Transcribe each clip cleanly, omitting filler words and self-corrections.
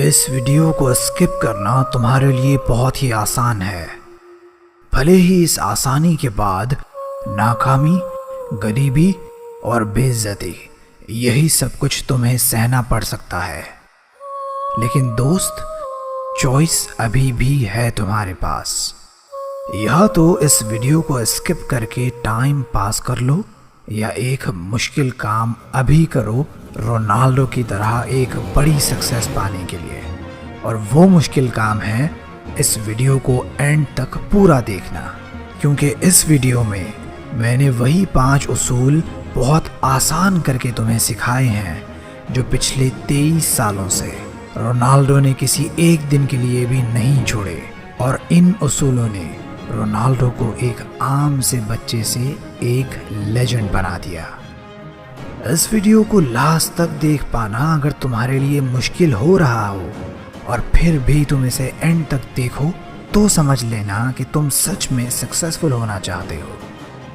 इस वीडियो को स्किप करना तुम्हारे लिए बहुत ही आसान है। भले ही इस आसानी के बाद नाकामी, गरीबी और बेइज्जती, यही सब कुछ तुम्हें सहना पड़ सकता है। लेकिन दोस्त, चॉइस अभी भी है तुम्हारे पास। या तो इस वीडियो को स्किप करके टाइम पास कर लो, या एक मुश्किल काम अभी करो रोनाल्डो की तरह एक बड़ी सक्सेस पाने के लिए। और वो मुश्किल काम है इस वीडियो को एंड तक पूरा देखना, क्योंकि इस वीडियो में मैंने वही 5 उसूल बहुत आसान करके तुम्हें सिखाए हैं जो पिछले 23 सालों से रोनाल्डो ने किसी एक दिन के लिए भी नहीं छोड़े। और इन उसूलों ने रोनाल्डो को एक आम से बच्चे से एक लेजेंड बना दिया। इस वीडियो को लास्ट तक देख पाना अगर तुम्हारे लिए मुश्किल हो रहा हो और फिर भी तुम इसे एंड तक देखो तो समझ लेना कि तुम सच में सक्सेसफुल होना चाहते हो।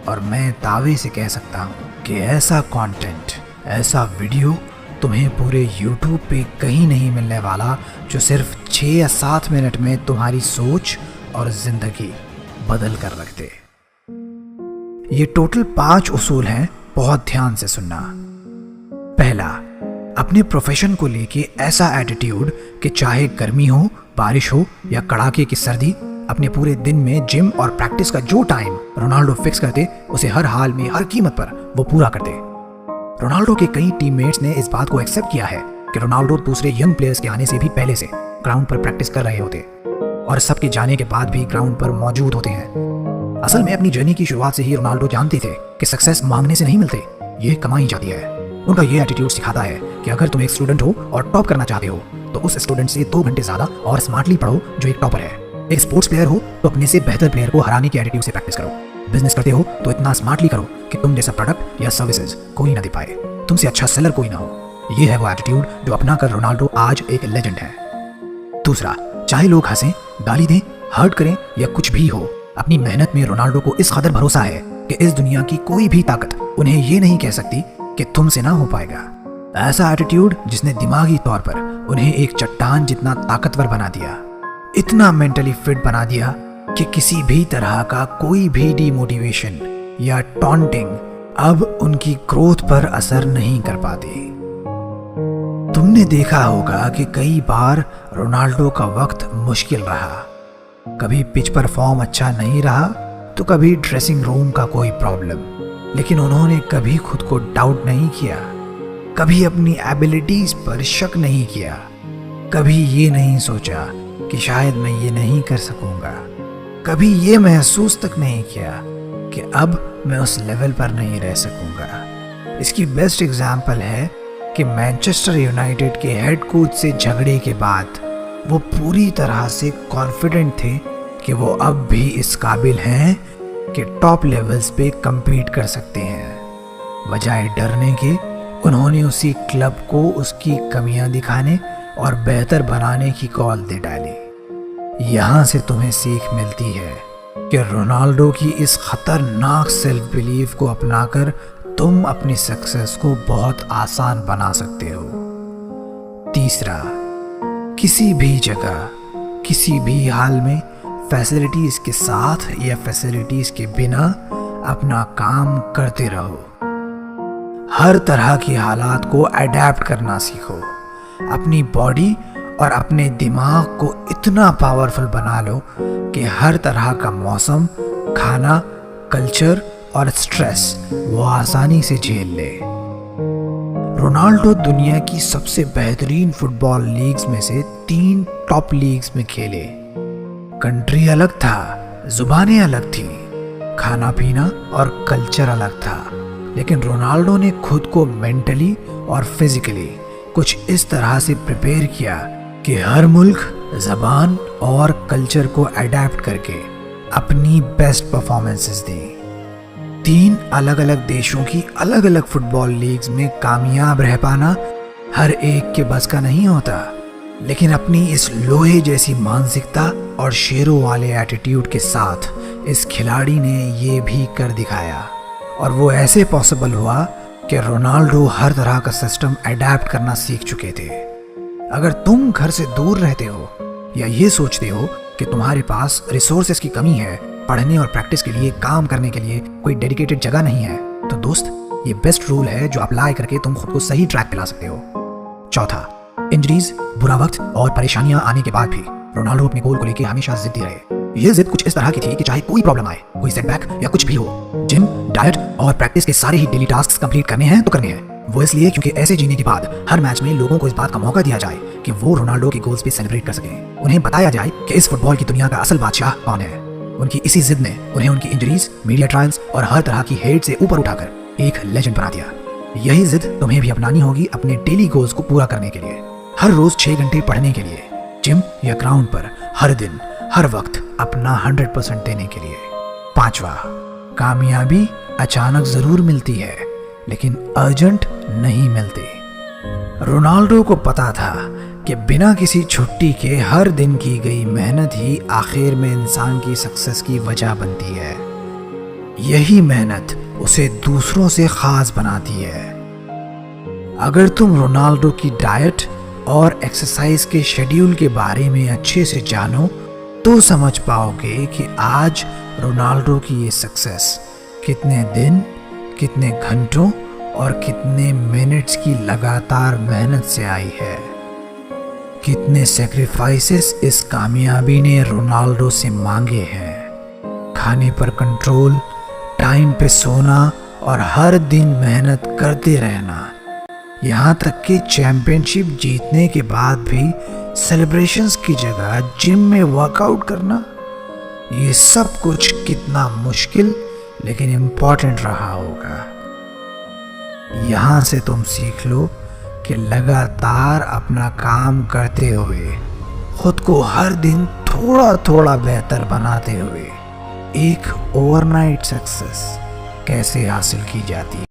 और मैं दावे से कह सकता हूँ कि ऐसा कंटेंट, ऐसा वीडियो तुम्हें पूरे YouTube पे कहीं नहीं मिलने वाला जो सिर्फ 6 या 7 मिनट में तुम्हारी सोच और जिंदगी बदल कर रख दे। ये टोटल 5 उसूल हैं, बहुत ध्यान से सुनना। पहला, अपने प्रोफेशन को लेके ऐसा एटीट्यूड कि चाहे गर्मी हो, बारिश हो या कड़ाके की सर्दी, अपने पूरे दिन में जिम और प्रैक्टिस का जो टाइम रोनाल्डो फिक्स कर दे उसे हर हाल में, हर कीमत पर वो पूरा कर दे। रोनाल्डो के कई टीममेट्स ने इस बात को एक्सेप्ट किया है कि रोनाल्डो दूसरे यंग प्लेयर्स के आने से भी पहले से ग्राउंड पर प्रैक्टिस कर रहे होते और सबके जाने के बाद भी ग्राउंड पर मौजूद होते हैं। असल में अपनी जर्नी की शुरुआत से ही रोनाल्डो जानते थे कि सक्सेस मांगने से नहीं मिलते, ये कमाई जाती है। उनका ये एटीट्यूड सिखाता है कि अगर तुम एक स्टूडेंट हो और टॉप करना चाहते हो तो उस स्टूडेंट से 2 घंटे ज्यादा और स्मार्टली पढ़ो जो एक टॉपर है। एक स्पोर्ट्स प्लेयर हो तो अपने से बेहतर प्लेयर को हराने के एटीट्यूड से प्रैक्टिस करो। बिजनेस करते हो तो इतना स्मार्टली करो कि तुम जैसा प्रोडक्ट या सर्विसेज कोई ना दे पाए, तुमसे अच्छा सेलर कोई ना हो। ये है वो एटीट्यूड जो अपना कर रोनाल्डो आज एक लेजेंड है। दूसरा, चाहे लोग हंसें, गाली दें, हर्ट करें या कुछ भी हो, अपनी मेहनत में रोनाल्डो को इस कदर भरोसा है कि इस दुनिया की कोई भी ताकत उन्हें ये नहीं कह सकती कि तुमसे ना हो पाएगा। ऐसा एटीट्यूड जिसने दिमागी तौर पर उन्हें एक चट्टान जितना ताकतवर बना दिया, इतना मेंटली फिट बना दिया कि किसी भी तरह का कोई भी डिमोटिवेशन या टॉन्टिंग अब उनकी ग्रोथ पर असर नहीं कर पाती। तुमने देखा होगा कि कई बार रोनाल्डो का वक्त मुश्किल रहा। कभी पिच पर फॉर्म अच्छा नहीं रहा तो कभी ड्रेसिंग रूम का कोई प्रॉब्लम, लेकिन उन्होंने कभी खुद को डाउट नहीं किया, कभी अपनी एबिलिटीज पर शक नहीं किया, कभी ये नहीं सोचा कि शायद मैं ये नहीं कर सकूंगा, कभी ये महसूस तक नहीं किया कि अब मैं उस लेवल पर नहीं रह सकूंगा। इसकी बेस्ट एग्जाम्पल है कि मैनचेस्टर यूनाइटेड के हेड कोच से झगड़े के बाद वो पूरी तरह से कॉन्फिडेंट थे कि वो अब भी इस काबिल हैं कि टॉप लेवल्स पे compete कर सकते हैं। बजाय डरने के उन्होंने उसी क्लब को उसकी कमियां दिखाने और बेहतर बनाने की कॉल दे डाली। यहाँ से तुम्हें सीख मिलती है कि रोनाल्डो की इस खतरनाक सेल्फ बिलीफ को अपनाकर तुम अपनी सक्सेस को बहुत आसान बना सकते हो। तीसरा, किसी भी जगह, किसी भी हाल में फैसिलिटीज के साथ या फैसिलिटीज के बिना अपना काम करते रहो। हर तरह की हालात को अडेप्ट करना सीखो। अपनी बॉडी और अपने दिमाग को इतना पावरफुल बना लो कि हर तरह का मौसम, खाना, कल्चर और स्ट्रेस वो आसानी से झेल ले। रोनाल्डो दुनिया की सबसे बेहतरीन फुटबॉल लीग्स में से 3 टॉप लीग्स में खेले। कंट्री अलग था, जुबानें अलग थी, खाना पीना और कल्चर अलग था, लेकिन रोनाल्डो ने खुद को मेंटली और फिजिकली कुछ इस तरह से प्रिपेयर किया कि हर मुल्क, जबान और कल्चर को अडेप्ट करके अपनी बेस्ट परफॉर्मेंसेस दी। 3 अलग अलग देशों की अलग अलग फुटबॉल लीग्स में कामयाब रह पाना हर एक के बस का नहीं होता, लेकिन अपनी इस लोहे जैसी मानसिकता और शेरों वाले एटीट्यूड के साथ इस खिलाड़ी ने ये भी कर दिखाया। और वो ऐसे पॉसिबल हुआ कि रोनाल्डो हर तरह का सिस्टम अडेप्ट करना सीख चुके थे। अगर तुम घर से दूर रहते हो या ये सोचते हो कि तुम्हारे पास रिसोर्सेज की कमी है, पढ़ने और प्रैक्टिस के लिए, काम करने के लिए कोई डेडिकेटेड जगह नहीं है, तो दोस्त ये बेस्ट रूल है जो अप्लाई करके तुम खुद को सही ट्रैक पे ला सकते हो। चौथा, इंजरीज, बुरा वक्त और परेशानियां आने के बाद भी रोनाल्डो अपने गोल को लेकर हमेशा जिद्दी रहे। यह जिद कुछ इस तरह की थी कि चाहे कोई प्रॉब्लम आए, कोई सेटबैक या कुछ भी हो, जिम, डाइट और प्रैक्टिस के सारे ही डेली टास्क कंप्लीट करने हैं तो करने हैं। वो इसलिए क्योंकि ऐसे जीने के बाद हर मैच में लोगों को इस बात का मौका दिया जाए कि वो रोनाल्डो के गोल्स पे सेलिब्रेट कर सकें। उन्हें बताया जाए कि इस फुटबॉल की दुनिया का असल बादशाह कौन है। उनकी इसी जिद ने उन्हें उनकी इंजरीज, मीडिया ट्रायल्स और हर तरह की हेट से ऊपर उठाकर एक लेजेंड बना दिया। यही जिद तुम्हें भी अपनानी होगी अपने डेली गोल्स को पूरा करने के लिए। हर रोज 6 घंटे पढ़ने के लिए, जिम या ग्राउंड पर हर दिन हर वक्त अपना 100% देने के लिए। पांचवा, कामयाबी अचानक जरूर मिलती है लेकिन अर्जेंट नहीं मिलती। रोनाल्डो को पता था कि बिना किसी छुट्टी के हर दिन की गई मेहनत ही आखिर में इंसान की सक्सेस की वजह बनती है। यही मेहनत उसे दूसरों से खास बनाती है। अगर तुम रोनाल्डो की डाइट और एक्सरसाइज के शेड्यूल के बारे में अच्छे से जानो तो समझ पाओगे कि आज रोनाल्डो की ये सक्सेस कितने दिन, कितने घंटों और कितने मिनट्स की लगातार मेहनत से आई है। कितने सैक्रिफाइसेस इस कामयाबी ने रोनाल्डो से मांगे हैं। खाने पर कंट्रोल, टाइम पे सोना और हर दिन मेहनत करते रहना, यहाँ तक कि चैंपियनशिप जीतने के बाद भी सेलिब्रेशंस की जगह जिम में वर्कआउट करना, ये सब कुछ कितना मुश्किल लेकिन इम्पोर्टेंट रहा होगा। यहाँ से तुम सीख लो कि लगातार अपना काम करते हुए, खुद को हर दिन थोड़ा थोड़ा बेहतर बनाते हुए एक ओवरनाइट सक्सेस कैसे हासिल की जाती है।